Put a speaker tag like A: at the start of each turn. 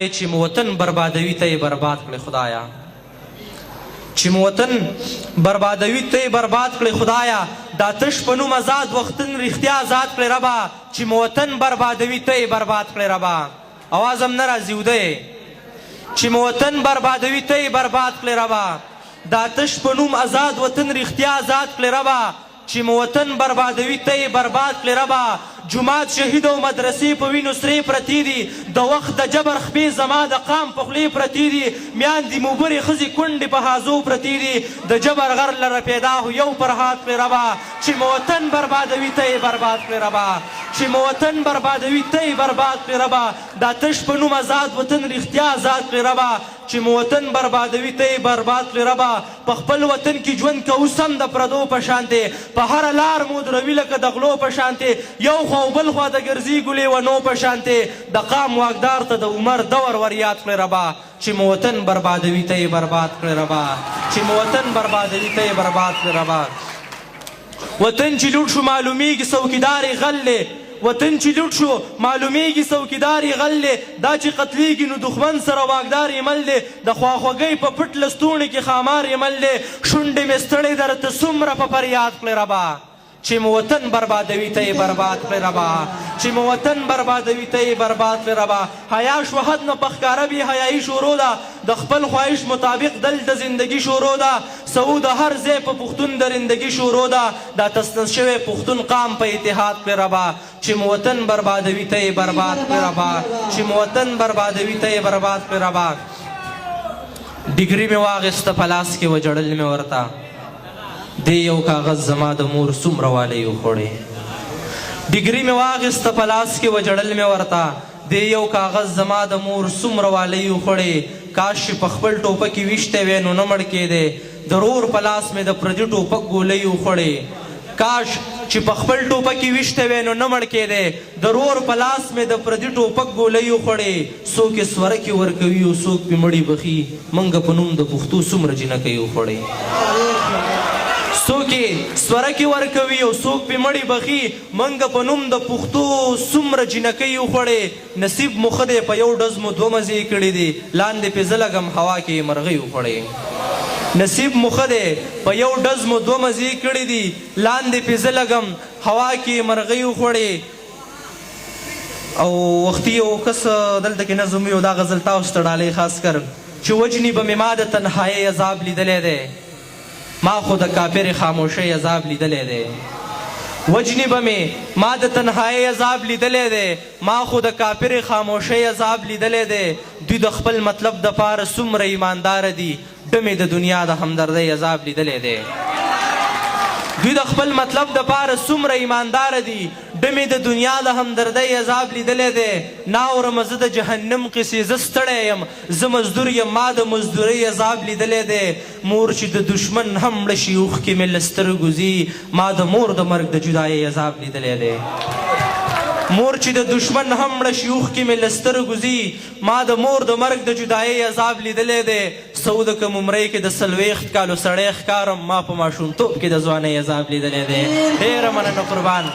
A: چې مو وطن بربادوي ته یې برباد کړې خدایا، چې مو وطن بربادوي ته یې برباد کړې خدایا، دا تش په نوم آزاد وختن رښتیا آزاد کړې ربا، چې مو وطن بربادوي ته یې برباد کړې ربا. اواز هم نه راځي ودی، چې مو وطن بربادوي ته یې برباد کړې ربا، دا تش په نوم آزاد وطن رښتیا آزاد کړې ربا، چې مو وطن بربادوي ته یې برباد کړې ربا. جومات شهید او مدرسې په وینو سرې پرتې دي، د وخت د جبر خپې زما د قام په خولې پرتې دي، میاندې موبرې ښځې کونډې په هازو پرتې دي، د جبر غر لره پیدا هو یو فرهاد کړې ربا، چې مو وطن بربادوي ته یې برباد کړې ربا، چې مو وطن بربادوي ته یې برباد کړې ربا، دا تش په نوم آزاد وطن رښتیا آزاد کړې ربا، چې مو وطن بربادوي ته یې برباد کړې ربا. په خپل وطن کې ژوند کوو سم د پردو په شانتې، په هره لار مو دروي لکه د غلو په شانتې، یو خوا او بل خوا د ګرځي ګلې ونو په شانتې، د قام واکدار ته د عمر دور ور یاد کړې ربا، چې مو وطن بربادوي ته یې برباد کړې ربا، چې مو وطن بربادوي ته یې برباد کړې ربا. وطن چې لوټ شو معلومیږي څوکیدار یې غل دی، وطن چې لوټ شو معلومیږي څوکیدار یې غل دی، دا چې قتلیږي نو دښمن سره واکدار یې مل دی، د خواخوږۍ په پټ لستوڼي کې ښامار یې مل دی، شونډې مې ستړې درته څومره په فریاد کړې ربا، چې مو وطن بربادوي ته یې برباد کړې ربا، چې مو وطن بربادوي ته یې برباد کړې ربا. حیا شو حد نه په ښکاره بې حیایي شروع ده، د خپل خواهش مطابق دل د زندګي شروع ده، سعو د هر ځای په پښتون درندګي شروع ده، دا تسنس شوی پښتون قام په اتحاد کړې ربا، چې مو وطن بربادوي ته یې برباد کړې ربا، چې مو وطن بربادوي ته یې برباد کړې ربا. ډګري مې واخیسته په لاس کې وجړل مې ورته، دی یو کاغذ زما د مور څومره والی وخوړې، ډګري مې واخیسته په لاس کې وجړل مې ورته، دی یو کاغذ زما د مور څومره والی وخوړې، کاش چې په خپل ټوپک کې ویشتی وی نو نه مړ کېدی، د رور په لاس مې د پردي ټوپک ګولۍ وخوړې، کاش چې په خپل ټوپک کې ویشتی وی نو نه مړ کېدی، د رور په لاس مې د پردي ټوپک ګولۍ وخوړې، څوک یې سورکې ورکوي او څوک پې مړي بخي، موږ په نوم د پښتو څومره جنکۍ وخوړې، څوک یې سورکې ورکوي او څوک پې مړي بخي، موږ په نوم د پښتو څومره جنکۍ وخوړې، نصیب مو ښه دی په یو ډز مو دوه مزې کړي دي، لاندې پې زه لګم هوا کې یې مرغۍ وخوړې، نصیب مو ښه دی په یو ډز مو دوه مزې کړي دي، لاندې پې زه لګم هوا کې یې مرغۍ وخوړې. او وختي یو کس دلته کې نظم یو دا غزل تاسو ته ډالۍ خاص کر، چې وجني به مې ما د تنهایۍ عذاب لیدلی دی، ما خو د کافر خاموشۍ عذاب لیدلی دی، وجنی به مې ما د تنهایۍ عذاب لیدلی دی، ما خو د کافر خاموشۍ عذاب لیدلی دی، دوی د خپل مطلب دپاره څومره ایمانداره دي، ډمې د دنیا د همدردۍ عذاب لیدلی دی، دوی د خپل مطلب دپاره څومره ایمانداره دي، ډمې د دنیا د همدردۍ عذاب لیدلی دی، ناورمه زه د جهنم قصې زه ستړی یم، زه مزدور یم ما د مزدورۍ عذاب لیدلی دی، مور چې د دشمن هم مړه شي اوښکې مې له سترګو ځي، ما د مور د مرګ د جدایۍ عذاب لیدلی دی، مور چې د دشمن هم مړه شي اوښکې مې له سترګو ځي، ما د مور د مرګ د جدایۍ عذاب لیدلی دی، سعود کم عمرۍ کې د 40 کالو سړی ښکارم، ما په ماشومتوب کې د ځوانۍ عذاب لیدلی دی. ډېره مننه قربان.